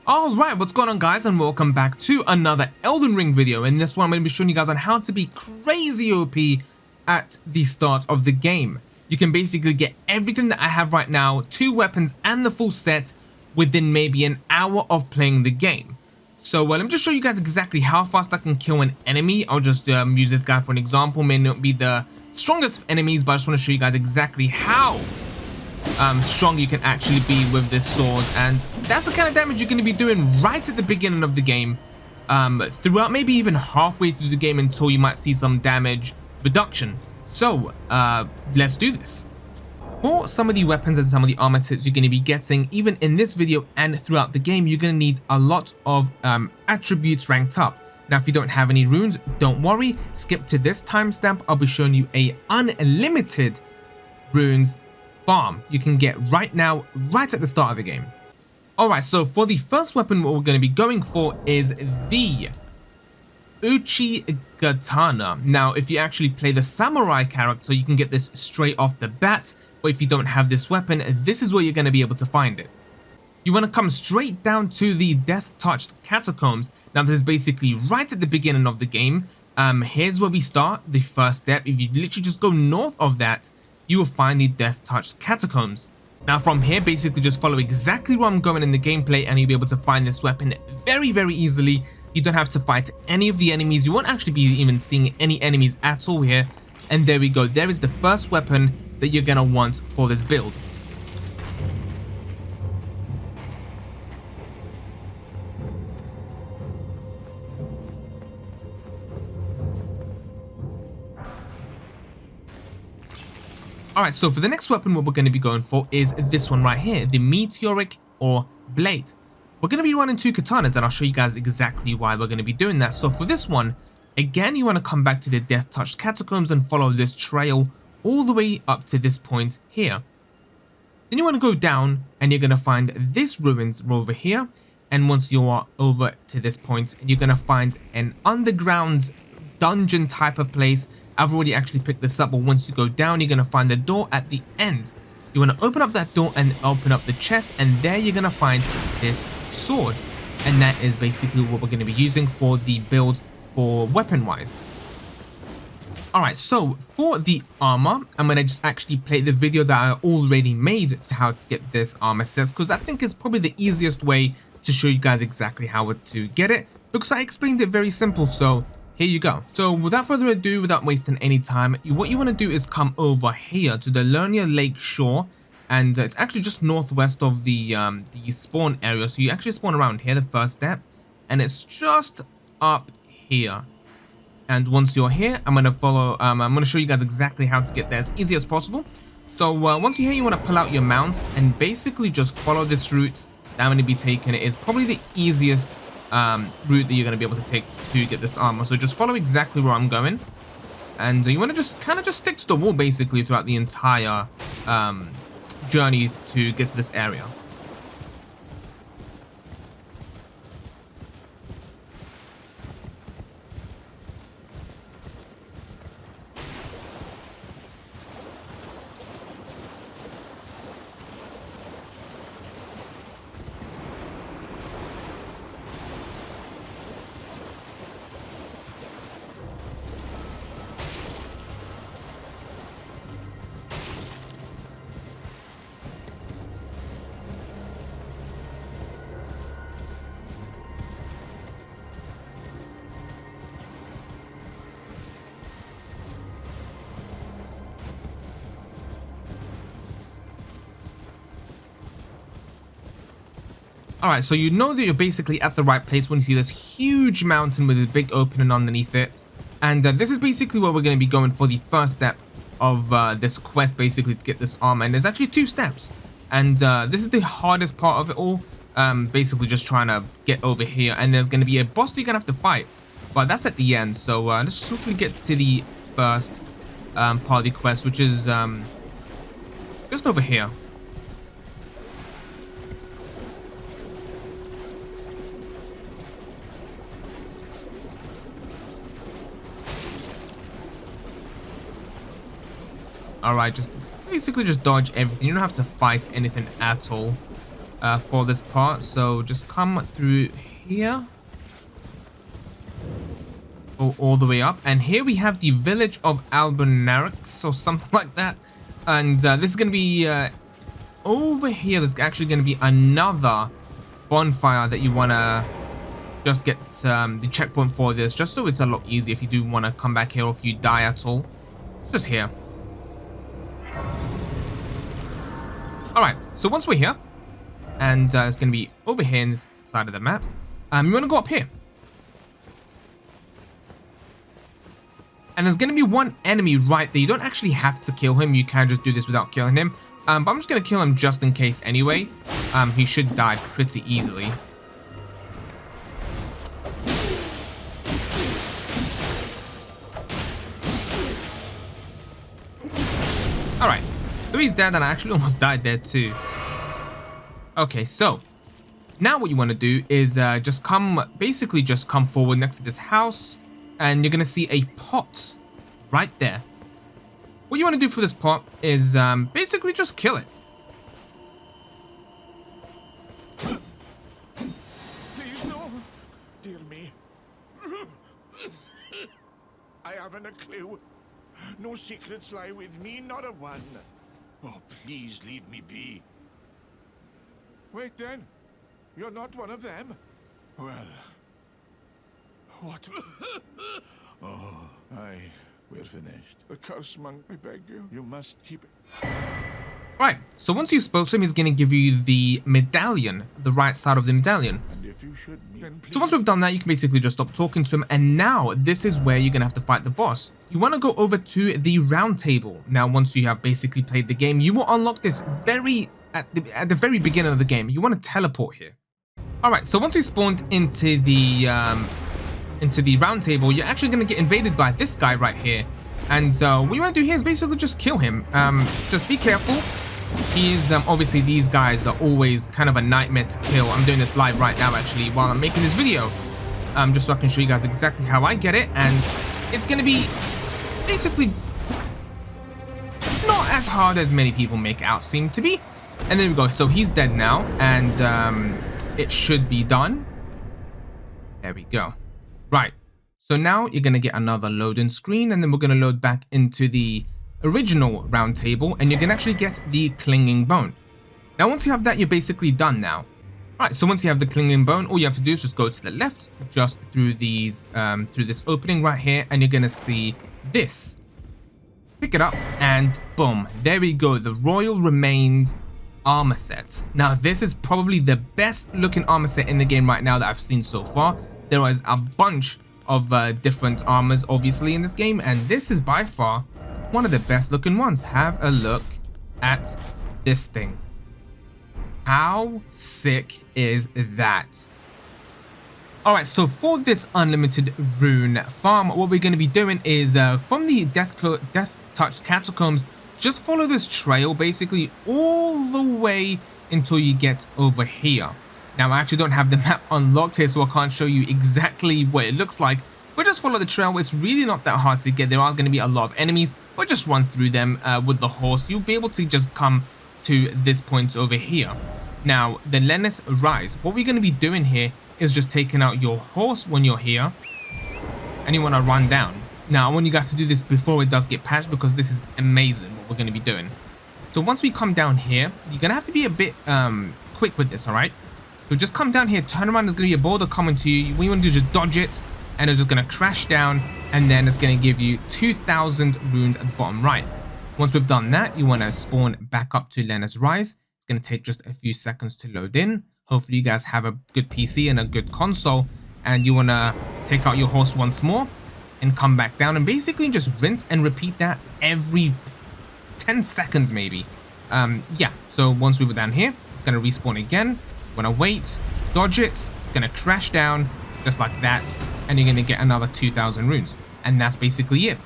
Alright, what's going on guys, and welcome back to another Elden Ring video. In this one I'm going to be showing you guys on how to be crazy OP at the start of the game. You can basically get everything that I have right now, 2 weapons and the full set within maybe an hour of playing the game. So let me just show you guys exactly how fast I can kill an enemy. I'll just use this guy for an example. May not be the strongest of enemies, but I just want to show you guys exactly how strong you can actually be with this sword, and that's the kind of damage you're going to be doing right at the beginning of the game, throughout maybe even halfway through the game until you might see some damage reduction. So let's do this. For some of the weapons and some of the armor sets you're going to be getting even in this video and throughout the game, you're going to need a lot of attributes ranked up. Now if you don't have any runes, don't worry, skip to this timestamp. I'll be showing you a unlimited runes farm you can get right now, right at the start of the game. Alright, so for the first weapon, what we're going to be going for is the Uchi Gatana. Now if you actually play the samurai character, you can get this straight off the bat, but if you don't have this weapon, this is where you're going to be able to find it. You want to come straight down to the death-touched catacombs. Now this is basically right at the beginning of the game. Here's where we start, the first step. If you literally just go north of that, you will find the death-touched catacombs. Now from here, basically just follow exactly where I'm going in the gameplay and you'll be able to find this weapon very, very easily. You don't have to fight any of the enemies. You won't actually be even seeing any enemies at all here. And there we go. There is the first weapon that you're going to want for this build. Alright, so for the next weapon, what we're going to be going for is this one right here, the Meteorite Blade. We're going to be running 2 katanas, and I'll show you guys exactly why we're going to be doing that. So for this one, again, you want to come back to the death-touched catacombs and follow this trail all the way up to this point here. Then you want to go down, and you're going to find this ruins over here. And once you are over to this point, you're going to find an underground dungeon type of place. I've already actually picked this up, but once you go down, you're going to find the door at the end. You want to open up that door and open up the chest, and there you're going to find this sword. And that is basically what we're going to be using for the build for weapon-wise. Alright, so for the armor, I'm going to just actually play the video that I already made to how to get this armor set, because I think it's probably the easiest way to show you guys exactly how to get it, because I explained it very simple. So here you go. So without further ado, without wasting any time, what you want to do is come over here to the Lernia Lake shore, and it's actually just northwest of the spawn area. So you actually spawn around here, the first step, and it's just up here. And once you're here, I'm gonna show you guys exactly how to get there as easy as possible. So once you're here, you want to pull out your mount and basically just follow this route that I'm going to be taking. It is probably the easiest route that you're going to be able to take to get this armor. So just follow exactly where I'm going, and you want to just kind of just stick to the wall basically throughout the entire journey to get to this area. Alright, so you know that you're basically at the right place when you see this huge mountain with this big opening underneath it. And this is basically where we're going to be going for the first step of this quest, basically, to get this armor. And there's actually 2 steps. And this is the hardest part of it all. Basically just trying to get over here. And there's going to be a boss that you're going to have to fight. But that's at the end. So let's just quickly get to the first part of the quest, which is just over here. Alright, just basically just dodge everything. You don't have to fight anything at all. for this part. So just come through here. Go all the way up. And here we have the village of Albernarix or something like that. And this is going to be over here. There's actually going to be another bonfire that you want to just get the checkpoint for this, just so it's a lot easier if you do want to come back here or if you die at all. It's just here. Alright, so once we're here, and it's going to be over here in this side of the map, you want to go up here. And there's going to be one enemy right there. You don't actually have to kill him. You can just do this without killing him. But I'm just going to kill him just in case anyway. He should die pretty easily. Alright. So he's dead, and I actually almost died there too. Okay, so now what you want to do is basically just come forward next to this house. And you're going to see a pot right there. What you want to do for this pot is basically just kill it. Please, no. Dear me. I haven't a clue. No secrets lie with me, not a one. Oh, please leave me be. Wait then. You're not one of them? Well... What? Oh, we're finished. The curse monk, I beg you. You must keep it. Right, so once you spoke to him, he's going to give you the medallion, the right side of the medallion. And if you should, then please... So once we've done that, you can basically just stop talking to him. And now, this is where you're going to have to fight the boss. You want to go over to the round table. Now, once you have basically played the game, you will unlock this at the very beginning of the game. You want to teleport here. Alright, so once we spawned into the round table, you're actually going to get invaded by this guy right here. And what you want to do here is basically just kill him. Just be careful. He is, obviously these guys are always kind of a nightmare to kill. I'm doing this live right now actually while I'm making this video. Just so I can show you guys exactly how I get it. And it's going to be basically not as hard as many people make it out seem to be. And there we go. So he's dead now. And it should be done. There we go. Right, so now you're going to get another loading screen, and then we're going to load back into the original round table, and you can actually get the clinging bone. Now, once you have that, you're basically done now. Right, so once you have the clinging bone, all you have to do is just go to the left, just through these, through this opening right here, and you're going to see this. Pick it up, and boom, there we go, the Royal Remains armor set. Now, this is probably the best looking armor set in the game right now that I've seen so far. There was a bunch of different armors, obviously, in this game, and this is by far one of the best looking ones. Have a look at this thing. How sick is that? Alright, so for this unlimited rune farm, what we're going to be doing is from the Death Touch catacombs, just follow this trail basically all the way until you get over here. Now, I actually don't have the map unlocked here, so I can't show you exactly what it looks like. But just follow the trail. It's really not that hard to get. There are going to be a lot of enemies, but just run through them with the horse. You'll be able to just come to this point over here. Now, the Lennis Rise. What we're going to be doing here is just taking out your horse when you're here. And you want to run down. Now, I want you guys to do this before it does get patched, because this is amazing what we're going to be doing. So once we come down here, you're going to have to be a bit quick with this, alright? So just come down here, turn around, there's going to be a boulder coming to you. What you want to do is just dodge it, and it's just going to crash down, and then it's going to give you 2,000 runes at the bottom right. Once we've done that, you want to spawn back up to Lennis Rise. It's going to take just a few seconds to load in. Hopefully you guys have a good PC and a good console, and you want to take out your horse once more, and come back down, and basically just rinse and repeat that every 10 seconds maybe. Yeah, so once we were down here, it's going to respawn again. When I wait, dodge it, it's going to crash down just like that, and you're going to get another 2,000 runes. And that's basically it.